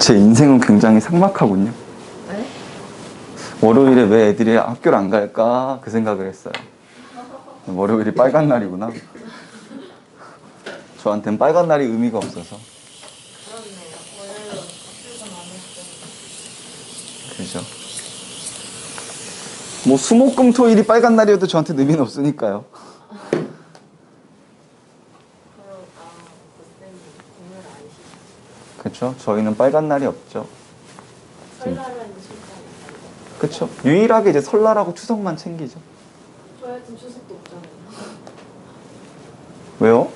제 인생은 굉장히 삭막하군요. 네? 월요일에 왜 애들이 학교를 안 갈까 그 생각을 했어요. 월요일이 빨간 날이구나. 저한테는 빨간 날이 의미가 없어서. 그렇네요. 월요일은 학교가 많을 때. 그죠. 뭐 수목금토일이 빨간 날이어도 저한테는 의미는 없으니까요. 그럼 그때는 공을 안 쉬시죠? 그렇죠. 저희는 빨간 날이 없죠. 설날은 쉬잖아요. 그렇죠. 유일하게 이제 설날하고 추석만 챙기죠. 저희한테는 추석도 없잖아요. 왜요?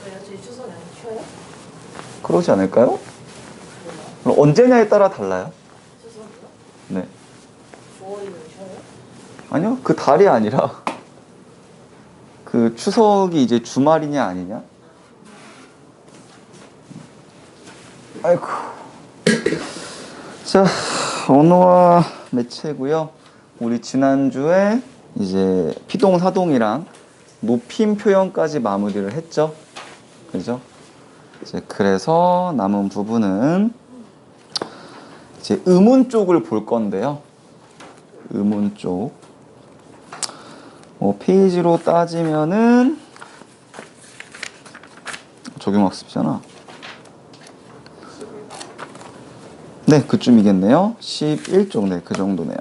왜요? 저희 추석에 안 쉬어요? 그러지 않을까요? 그래요? 그럼 언제냐에 따라 달라요. 추석이요? 네. 9월이면 쉬어요? 아니요. 그 달이 아니라 그 추석이 이제 주말이냐 아니냐? 아이고. 자, 언어와 매체고요. 우리 지난주에 이제 피동사동이랑 높임 표현까지 마무리를 했죠. 그죠? 이제 그래서 남은 부분은 이제 의문 쪽을 볼 건데요. 의문 쪽. 페이지로 따지면은 적용학습이잖아. 네, 그쯤이겠네요. 11쪽, 네, 그 정도네요.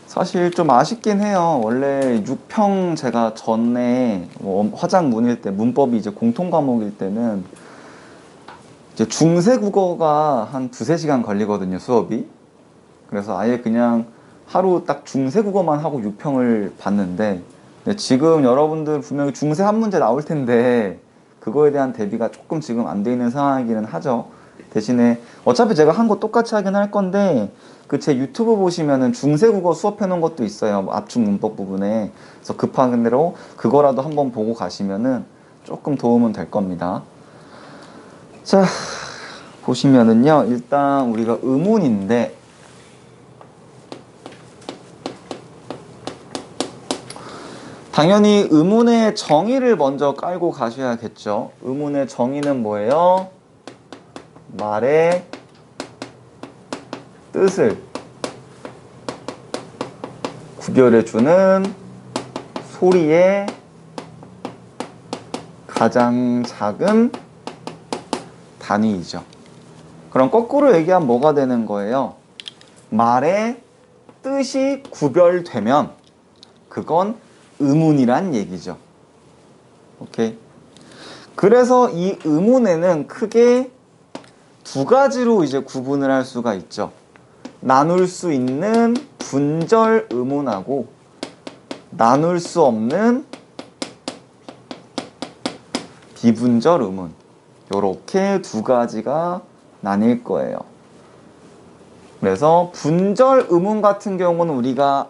사실 좀 아쉽긴 해요. 원래 6평 제가 전에 화작문일 때, 문법이 이제 공통 과목일 때는 이제 중세 국어가 한 2~3시간 걸리거든요, 수업이. 그래서 아예 그냥 하루 딱 중세 국어만 하고 6평을 봤는데, 지금 여러분들 분명히 중세 한 문제 나올 텐데, 그거에 대한 대비가 조금 지금 안 돼 있는 상황이기는 하죠. 대신에 어차피 제가 한 거 똑같이 하긴 할 건데 그 제 유튜브 보시면은 중세 국어 수업해 놓은 것도 있어요. 압축 문법 부분에. 그래서 급한 대로 그거라도 한번 보고 가시면은 조금 도움은 될 겁니다. 자, 보시면은요. 일단 우리가 의문인데 당연히 의문의 정의를 먼저 깔고 가셔야겠죠. 의문의 정의는 뭐예요? 말의 뜻을 구별해주는 소리의 가장 작은 단위이죠. 그럼 거꾸로 얘기하면 뭐가 되는 거예요? 말의 뜻이 구별되면 그건 의문이란 얘기죠. 오케이. 그래서 이 의문에는 크게 두 가지로 이제 구분을 할 수가 있죠. 나눌 수 있는 분절 의문하고 나눌 수 없는 비분절 의문. 요렇게 두 가지가 나뉠 거예요. 그래서 분절 의문 같은 경우는 우리가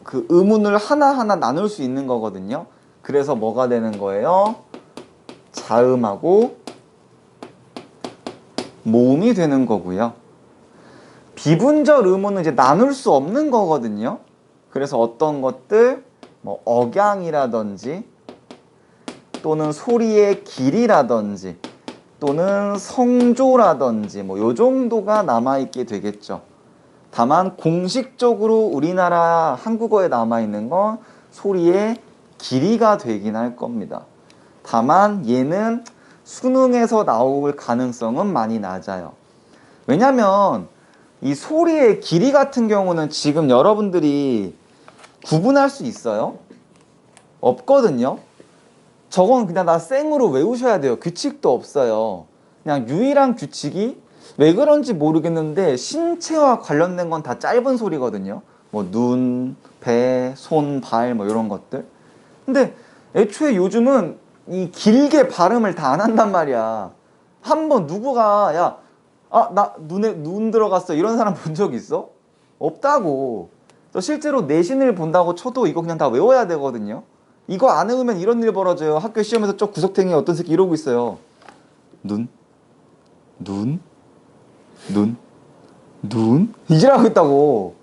그 의문을 하나하나 나눌 수 있는 거거든요. 그래서 뭐가 되는 거예요? 자음하고 모음이 되는 거고요. 비분절 의문은 이제 나눌 수 없는 거거든요. 그래서 어떤 것들, 뭐 억양이라든지 또는 소리의 길이라든지 또는 성조라든지 뭐 요 정도가 남아있게 되겠죠. 다만 공식적으로 우리나라 한국어에 남아있는 건 소리의 길이가 되긴 할 겁니다. 다만 얘는 수능에서 나올 가능성은 많이 낮아요. 왜냐면 이 소리의 길이 같은 경우는 지금 여러분들이 구분할 수 있어요? 없거든요. 저건 그냥 나 생으로 외우셔야 돼요. 규칙도 없어요. 그냥 유일한 규칙이 왜 그런지 모르겠는데 신체와 관련된 건 다 짧은 소리거든요. 뭐 눈, 배, 손, 발 뭐 이런 것들. 근데 애초에 요즘은 이 길게 발음을 다 안 한단 말이야. 한번 누구가 야, 나 눈에 눈 들어갔어 이런 사람 본 적 있어? 없다고. 또 실제로 내신을 본다고 쳐도 이거 그냥 다 외워야 되거든요. 이거 안 외우면 이런 일 벌어져요. 학교 시험에서 저 구석탱이 어떤 새끼 이러고 있어요. 눈, 눈, 눈, 눈 이지라고 있다고.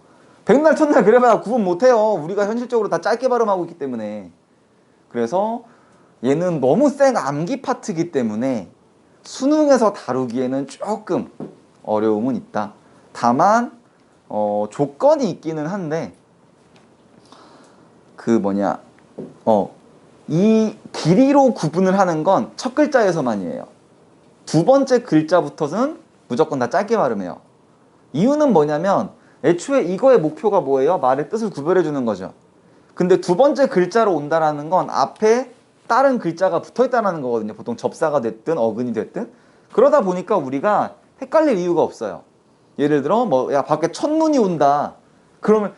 백날 첫날 그래봐야 구분 못해요. 우리가 현실적으로 다 짧게 발음하고 있기 때문에. 그래서 얘는 너무 센 암기 파트이기 때문에 수능에서 다루기에는 조금 어려움은 있다. 다만 조건이 있기는 한데 이 길이로 구분을 하는 건 첫 글자에서만이에요. 두 번째 글자부터는 무조건 다 짧게 발음해요. 이유는 뭐냐면 애초에 이거의 목표가 뭐예요? 말의 뜻을 구별해 주는 거죠. 근데 두 번째 글자로 온다라는 건 앞에 다른 글자가 붙어 있다는 거거든요. 보통 접사가 됐든 어근이 됐든. 그러다 보니까 우리가 헷갈릴 이유가 없어요. 예를 들어 야 밖에 첫눈이 온다. 그러면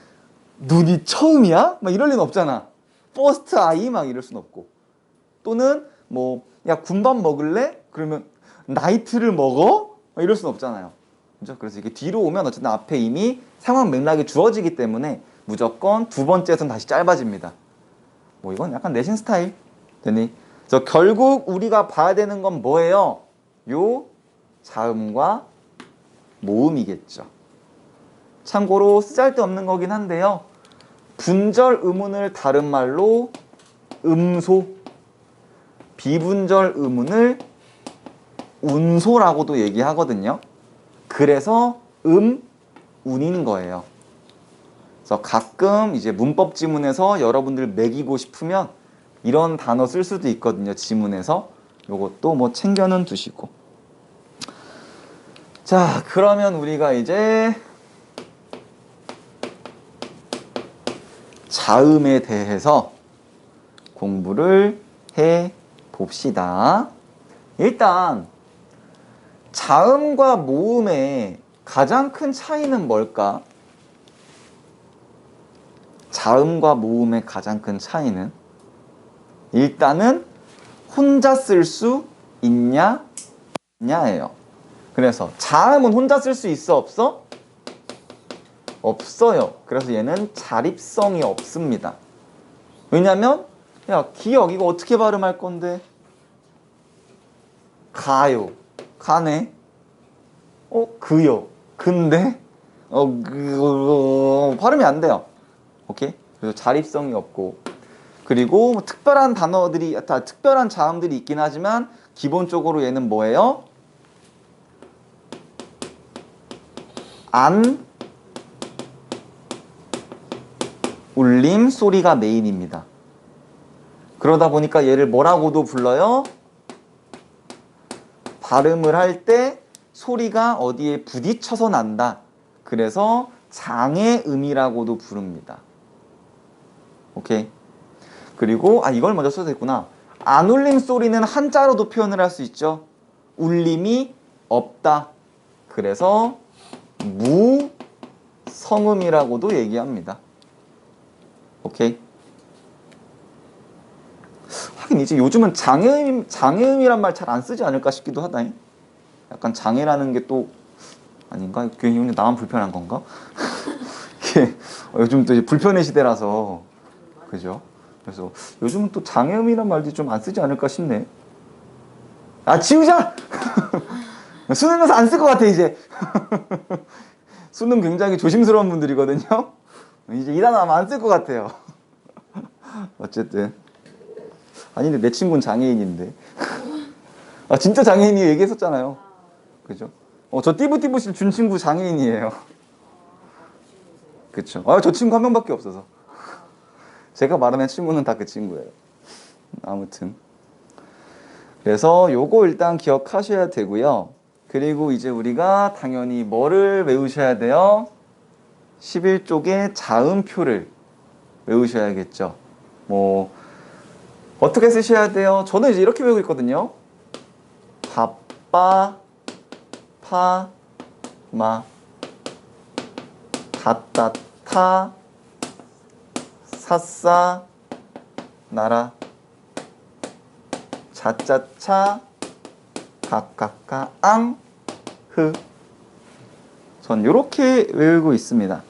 눈이 처음이야? 막 이럴 리는 없잖아. First eye 막 이럴 순 없고. 또는 야 군밥 먹을래? 그러면 나이트를 먹어? 막 이럴 순 없잖아요. 그죠? 그래서 이게 뒤로 오면 어쨌든 앞에 이미 상황 맥락이 주어지기 때문에 무조건 두 번째에선 다시 짧아집니다. 이건 약간 내신 스타일 되니. 그래서 결국 우리가 봐야 되는 건 뭐예요? 요 자음과 모음이겠죠. 참고로 쓰잘데없는 거긴 한데요. 분절 의문을 다른 말로 음소, 비분절 의문을 운소라고도 얘기하거든요. 그래서 운인 거예요. 그래서 가끔 이제 문법 지문에서 여러분들 매기고 싶으면 이런 단어 쓸 수도 있거든요. 지문에서. 요것도 챙겨는 두시고. 자, 그러면 우리가 이제 자음에 대해서 공부를 해 봅시다. 일단 자음과 모음의 가장 큰 차이는 뭘까? 자음과 모음의 가장 큰 차이는 일단은 혼자 쓸 수 있냐 없냐예요. 그래서 자음은 혼자 쓸 수 있어 없어? 없어요. 그래서 얘는 자립성이 없습니다. 왜냐면 야 기억 이거 어떻게 발음할 건데? 가요. 가네. 그요. 근데 발음이 안 돼요. 오케이? 그래서 자립성이 없고, 그리고 특별한 단어들이 특별한 자음들이 있긴 하지만 기본적으로 얘는 뭐예요? 안 울림 소리가 메인입니다. 그러다 보니까 얘를 뭐라고도 불러요? 발음을 할 때 소리가 어디에 부딪혀서 난다. 그래서 장애음이라고도 부릅니다. 오케이. 그리고 이걸 먼저 써도 됐구나. 안 울림 소리는 한자로도 표현을 할 수 있죠. 울림이 없다. 그래서 무성음이라고도 얘기합니다. 오케이. 하긴 이제 요즘은 장애음이란 말 잘 안 쓰지 않을까 싶기도 하다. 약간 장애라는 게 또 아닌가? 괜히 나만 불편한 건가? 이게 요즘 또 이제 불편의 시대라서 그죠? 그래서 요즘은 또 장애음이란 말도 좀 안 쓰지 않을까 싶네. 지우자! 수능 가서 안 쓸 것 같아 이제. 수능 굉장히 조심스러운 분들이거든요. 이제 이 단어 아마 안 쓸 것 같아요. 어쨌든 근데 내 친구는 장애인인데. 진짜 장애인이 얘기했었잖아요. 그죠? 저 띠부띠부실 준 친구 장애인이에요. 그쵸? 저 친구 한 명밖에 없어서. 제가 말하는 친구는 다 그 친구예요. 아무튼 그래서 요거 일단 기억하셔야 되고요. 그리고 이제 우리가 당연히 뭐를 외우셔야 돼요? 11쪽의 자음표를 외우셔야겠죠. 어떻게 쓰셔야 돼요? 저는 이제 이렇게 외우고 있거든요. 바빠, 파, 마, 다따타, 사싸, 나라, 자짜차, 가까까, 앙, 흐. 전 이렇게 외우고 있습니다.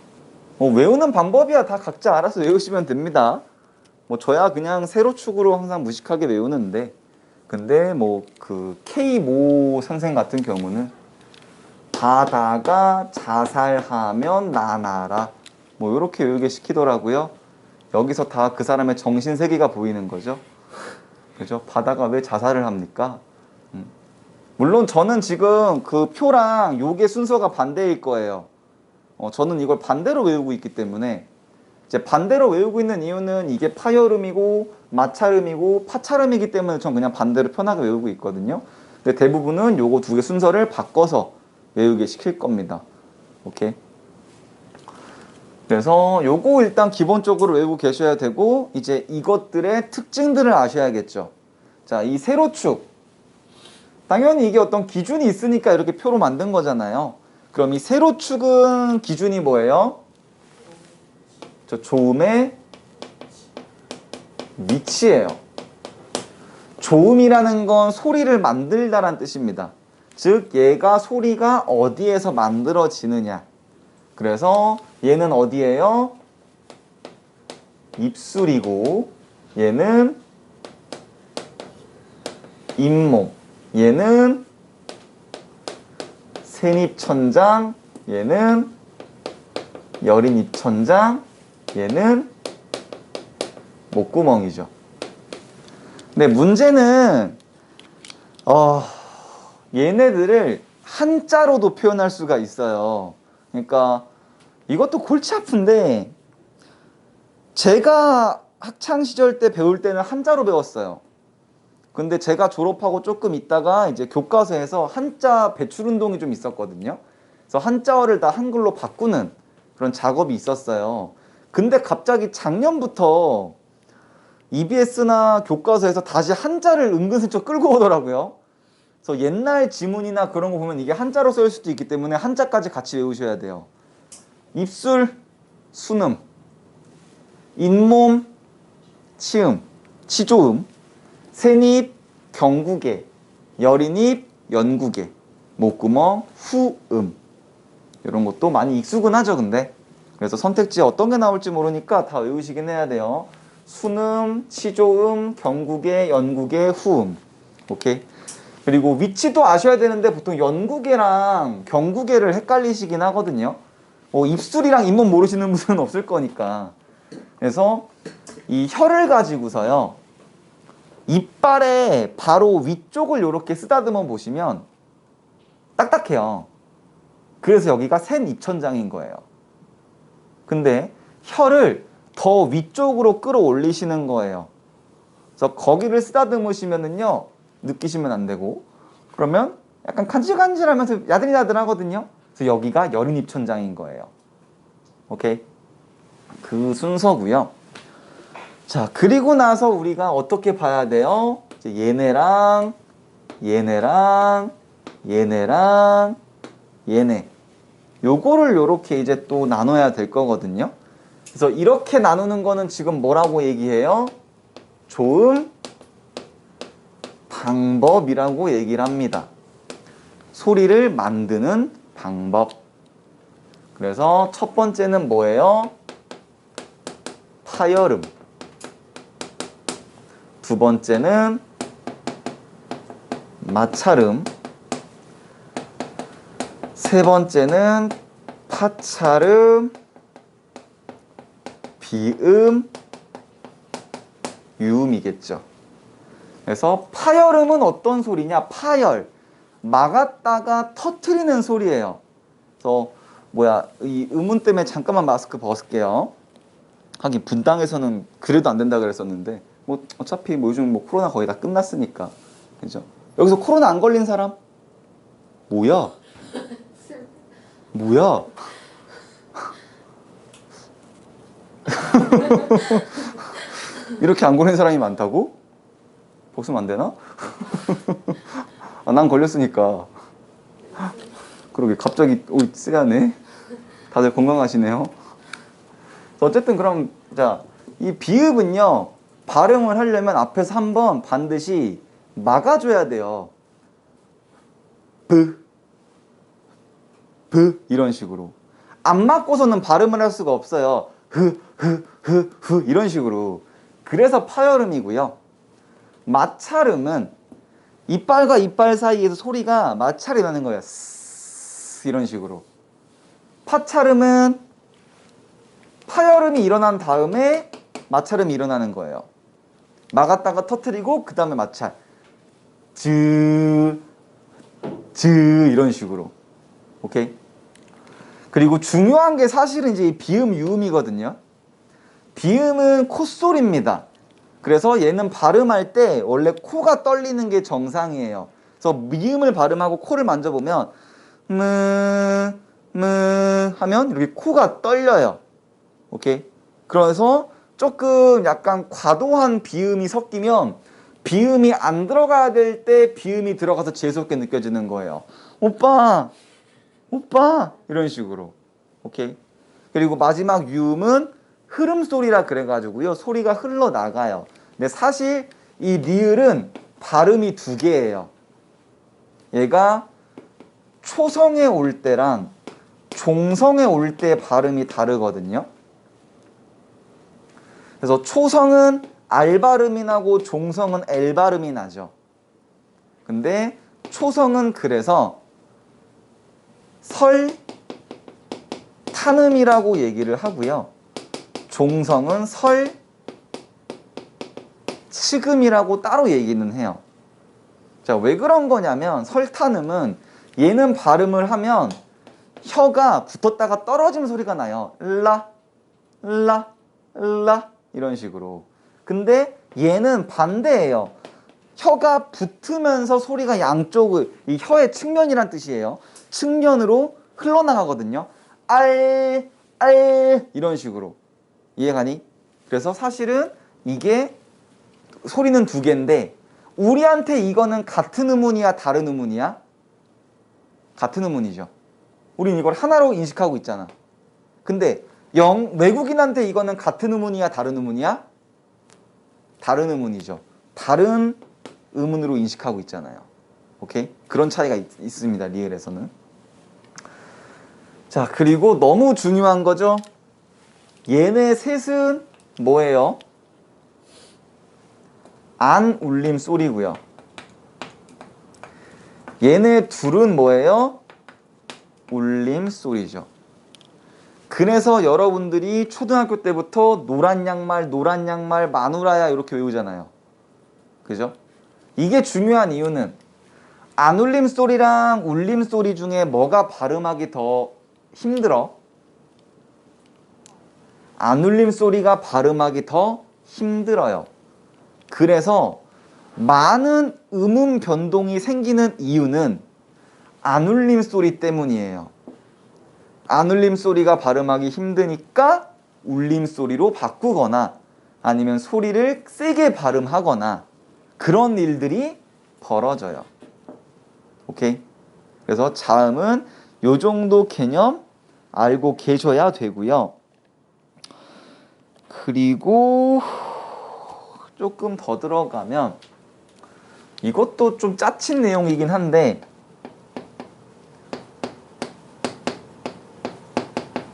외우는 방법이야 다 각자 알아서 외우시면 됩니다. 저야 그냥 세로축으로 항상 무식하게 외우는데, 근데 그 K모 선생 같은 경우는 바다가 자살하면 나나라 이렇게 외우게 시키더라고요. 여기서 다 그 사람의 정신세계가 보이는 거죠. 그죠? 바다가 왜 자살을 합니까? 물론 저는 지금 그 표랑 요게 순서가 반대일 거예요. 저는 이걸 반대로 외우고 있기 때문에 이제 반대로 외우고 있는 이유는 이게 파열음이고 마찰음이고 파찰음이기 때문에 전 그냥 반대로 편하게 외우고 있거든요. 근데 대부분은 요거 두 개 순서를 바꿔서 외우게 시킬 겁니다. 오케이. 그래서 요거 일단 기본적으로 외우고 계셔야 되고 이제 이것들의 특징들을 아셔야겠죠. 자, 이 세로축. 당연히 이게 어떤 기준이 있으니까 이렇게 표로 만든 거잖아요. 그럼 이 세로축은 기준이 뭐예요? 저 조음의 위치예요. 조음이라는 건 소리를 만들다라는 뜻입니다. 즉 얘가 소리가 어디에서 만들어지느냐. 그래서 얘는 어디예요? 입술이고 얘는 잇몸, 얘는 새입천장, 얘는 여린입천장, 얘는 목구멍이죠. 근데 문제는 얘네들을 한자로도 표현할 수가 있어요. 그러니까 이것도 골치 아픈데 제가 학창시절 때 배울 때는 한자로 배웠어요. 근데 제가 졸업하고 조금 있다가 이제 교과서에서 한자 배출운동이 좀 있었거든요. 그래서 한자어를 다 한글로 바꾸는 그런 작업이 있었어요. 근데 갑자기 작년부터 EBS나 교과서에서 다시 한자를 은근슬쩍 끌고 오더라고요. 그래서 옛날 지문이나 그런 거 보면 이게 한자로 쓰일 수도 있기 때문에 한자까지 같이 외우셔야 돼요. 입술, 순음, 잇몸, 치음, 치조음, 새입, 경구개, 여린입, 연구개, 목구멍, 후음. 이런 것도 많이 익숙은 하죠, 근데. 그래서 선택지에 어떤 게 나올지 모르니까 다 외우시긴 해야 돼요. 순음, 치조음, 경구개, 연구개, 후음. 오케이? 그리고 위치도 아셔야 되는데 보통 연구개랑 경구개를 헷갈리시긴 하거든요. 입술이랑 잇몸 모르시는 분은 없을 거니까. 그래서 이 혀를 가지고서요. 이빨의 바로 위쪽을 이렇게 쓰다듬어 보시면 딱딱해요. 그래서 여기가 센 입천장인 거예요. 근데 혀를 더 위쪽으로 끌어올리시는 거예요. 그래서 거기를 쓰다듬으시면은요 느끼시면 안 되고 그러면 약간 간질간질하면서 야들야들하거든요. 그래서 여기가 여린 입천장인 거예요. 오케이? 그 순서고요. 자, 그리고 나서 우리가 어떻게 봐야 돼요? 이제 얘네랑 얘네랑 얘네랑 얘네 요거를 요렇게 이제 또 나눠야 될 거거든요. 그래서 이렇게 나누는 거는 지금 뭐라고 얘기해요? 조음 방법이라고 얘기를 합니다. 소리를 만드는 방법. 그래서 첫 번째는 뭐예요? 파열음. 두 번째는 마찰음. 세 번째는 파찰음, 비음, 유음이겠죠. 그래서 파열음은 어떤 소리냐? 파열. 막았다가 터트리는 소리예요. 그래서 이 음운 때문에 잠깐만 마스크 벗을게요. 하긴 분당에서는 그래도 안 된다 그랬었는데 어차피 요즘 코로나 거의 다 끝났으니까. 그죠? 여기서 코로나 안 걸린 사람? 뭐야? 뭐야? 이렇게 안 걸린 사람이 많다고? 벗으면 안 되나? 난 걸렸으니까. 그러게 갑자기 쎄하네. 다들 건강하시네요. 어쨌든 그럼 자, 이 비읍은요 발음을 하려면 앞에서 한번 반드시 막아줘야 돼요. 브 이런 식으로 안 막고서는 발음을 할 수가 없어요. 흐 이런 식으로. 그래서 파열음이고요. 마찰음은 이빨과 이빨 사이에서 소리가 마찰이 나는 거예요. 스스 이런 식으로. 파찰음은 파열음이 일어난 다음에 마찰음이 일어나는 거예요. 막았다가 터트리고 그 다음에 마찰. 즈 이런 식으로. 오케이? 그리고 중요한 게 사실은 이제 이 비음 유음이거든요. 비음은 콧소리입니다. 그래서 얘는 발음할 때 원래 코가 떨리는 게 정상이에요. 그래서 미음을 발음하고 코를 만져보면 하면 이렇게 코가 떨려요. 오케이? 그래서 조금 약간 과도한 비음이 섞이면 비음이 안 들어가야 될 때 비음이 들어가서 재수없게 느껴지는 거예요. 오빠 이런 식으로. 오케이? 그리고 마지막 유음은 흐름 소리라 그래가지고요, 소리가 흘러나가요. 근데 사실 이 리을은 발음이 두 개예요. 얘가 초성에 올 때랑 종성에 올 때 발음이 다르거든요. 그래서 초성은 R 발음이 나고 종성은 L 발음이 나죠. 근데 초성은 그래서 설 탄음이라고 얘기를 하고요. 종성은 설 치금이라고 따로 얘기는 해요. 자, 왜 그런 거냐면 설탄음은 얘는 발음을 하면 혀가 붙었다가 떨어지는 소리가 나요. 라 이런 식으로. 근데 얘는 반대예요. 혀가 붙으면서 소리가 양쪽을, 이 혀의 측면이란 뜻이에요. 측면으로 흘러나가거든요. 알 이런 식으로. 이해가니? 그래서 사실은 이게 소리는 두 개인데 우리한테 이거는 같은 음운이야 다른 음운이야? 같은 음운이죠. 우린 이걸 하나로 인식하고 있잖아. 근데 외국인한테 이거는 같은 음운이야 다른 음운이야? 다른 음운이죠. 다른 음운으로 인식하고 있잖아요. 오케이? 그런 차이가 있습니다. 리을에서는. 자, 그리고 너무 중요한 거죠. 얘네 셋은 뭐예요? 안 울림 소리고요. 얘네 둘은 뭐예요? 울림 소리죠. 그래서 여러분들이 초등학교 때부터 노란 양말 마누라야 이렇게 외우잖아요. 그죠? 이게 중요한 이유는 안 울림 소리랑 울림 소리 중에 뭐가 발음하기 더 힘들어? 안 울림 소리가 발음하기 더 힘들어요. 그래서 많은 음음 변동이 생기는 이유는 안 울림 소리 때문이에요. 안 울림 소리가 발음하기 힘드니까 울림 소리로 바꾸거나 아니면 소리를 세게 발음하거나 그런 일들이 벌어져요. 오케이? 그래서 자음은 요 정도 개념 알고 계셔야 되고요. 그리고 조금 더 들어가면 이것도 좀 짜친 내용이긴 한데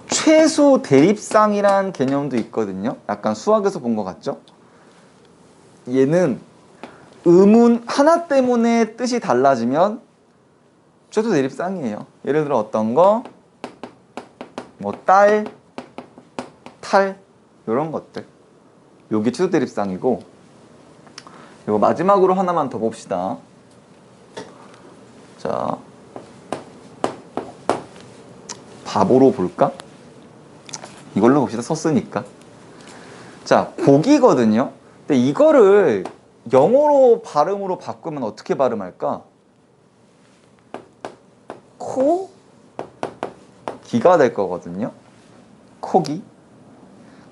최소 대립상이란 개념도 있거든요. 약간 수학에서 본 것 같죠? 얘는 음운 하나 때문에 뜻이 달라지면 최소 대립상이에요. 예를 들어 어떤 거? 뭐 딸, 탈 이런 것들. 요게 최소 대립상이고 이거 마지막으로 하나만 더 봅시다. 자, 바보로 볼까? 이걸로 봅시다. 썼으니까. 자, 고기거든요. 근데 이거를 영어로 발음으로 바꾸면 어떻게 발음할까? 기가 될 거거든요. 코기.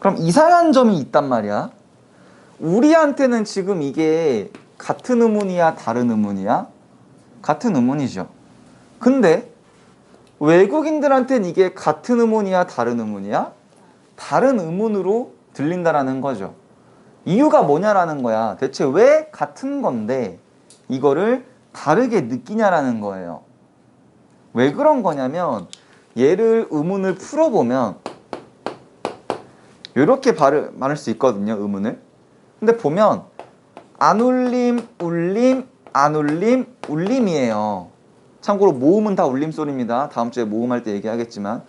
그럼 이상한 점이 있단 말이야. 우리한테는 지금 이게 같은 음운이야 다른 음운이야? 같은 음운이죠. 근데 외국인들한테는 이게 같은 음운이야 다른 음운이야? 다른 음운으로 들린다라는 거죠. 이유가 뭐냐라는 거야. 대체 왜 같은 건데 이거를 다르게 느끼냐라는 거예요. 왜 그런 거냐면 얘를 음운을 풀어보면 이렇게 말할 수 있거든요. 음운을. 근데 보면 안 울림, 울림, 안 울림, 울림이에요. 참고로 모음은 다 울림소리입니다. 다음 주에 모음할 때 얘기하겠지만.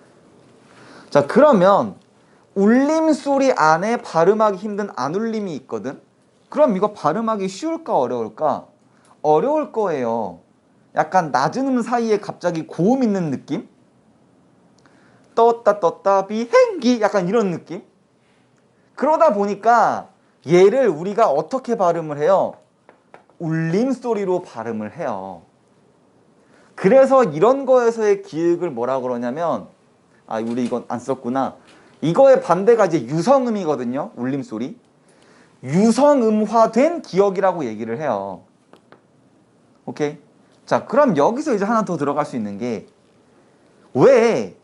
자, 그러면 울림소리 안에 발음하기 힘든 안 울림이 있거든. 그럼 이거 발음하기 쉬울까 어려울까? 어려울 거예요. 약간 낮은 음 사이에 갑자기 고음 있는 느낌? 떴다 비행기 약간 이런 느낌? 그러다 보니까 얘를 우리가 어떻게 발음을 해요? 울림소리로 발음을 해요. 그래서 이런 거에서의 기억을 뭐라 그러냐면 아 우리 이건 안 썼구나. 이거의 반대가 이제 유성음이거든요. 울림소리. 유성음화된 기억이라고 얘기를 해요. 오케이? 자 그럼 여기서 이제 하나 더 들어갈 수 있는 게 왜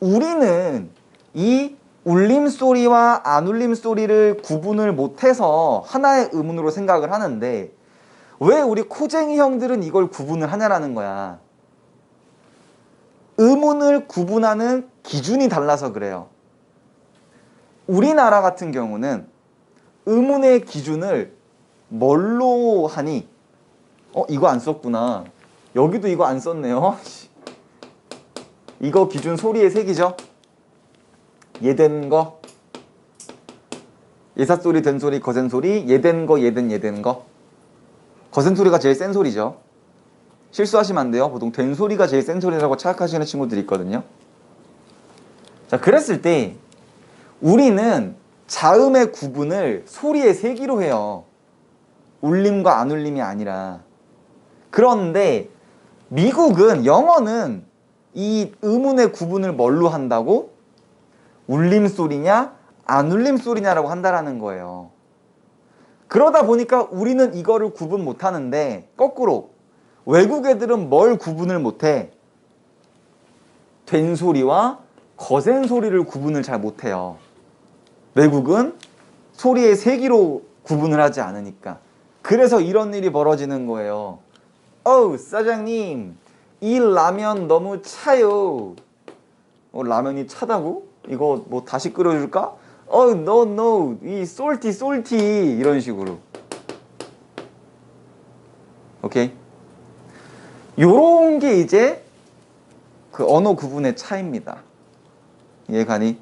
우리는 이 울림소리와 안 울림소리를 구분을 못해서 하나의 음운으로 생각을 하는데 왜 우리 코쟁이 형들은 이걸 구분을 하냐라는 거야. 음운을 구분하는 기준이 달라서 그래요. 우리나라 같은 경우는 음운의 기준을 뭘로 하니? 이거 안 썼구나. 여기도 이거 안 썼네요. 이거 기준 소리의 색이죠? 예된 거, 예삿소리, 된소리, 거센소리, 예된 거, 예된 거. 거센소리가 제일 센 소리죠. 실수하시면 안 돼요. 보통 된 소리가 제일 센 소리라고 착각하시는 친구들이 있거든요. 자, 그랬을 때 우리는 자음의 구분을 소리의 세기로 해요. 울림과 안 울림이 아니라. 그런데 미국은 영어는 이 음운의 구분을 뭘로 한다고? 울림 소리냐 안 울림 소리냐라고 한다라는 거예요. 그러다 보니까 우리는 이거를 구분 못하는데 거꾸로 외국 애들은 뭘 구분을 못해? 된 소리와 거센 소리를 구분을 잘 못해요. 외국은 소리의 세기로 구분을 하지 않으니까. 그래서 이런 일이 벌어지는 거예요. 어우 사장님 이 라면 너무 차요. 라면이 차다고? 이거 뭐 다시 끓여줄까? no 이 salty 이런 식으로. 오케이? 요런 게 이제 그 언어 구분의 차이입니다. 이해가니?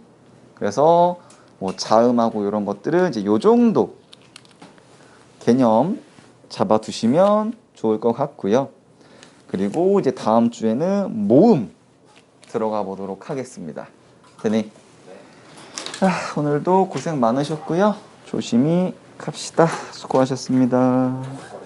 그래서 뭐 자음하고 이런 것들은 이제 요 정도 개념 잡아두시면 좋을 것 같고요. 그리고 이제 다음 주에는 모음 들어가 보도록 하겠습니다. 되니? 오늘도 고생 많으셨고요. 조심히 갑시다. 수고하셨습니다.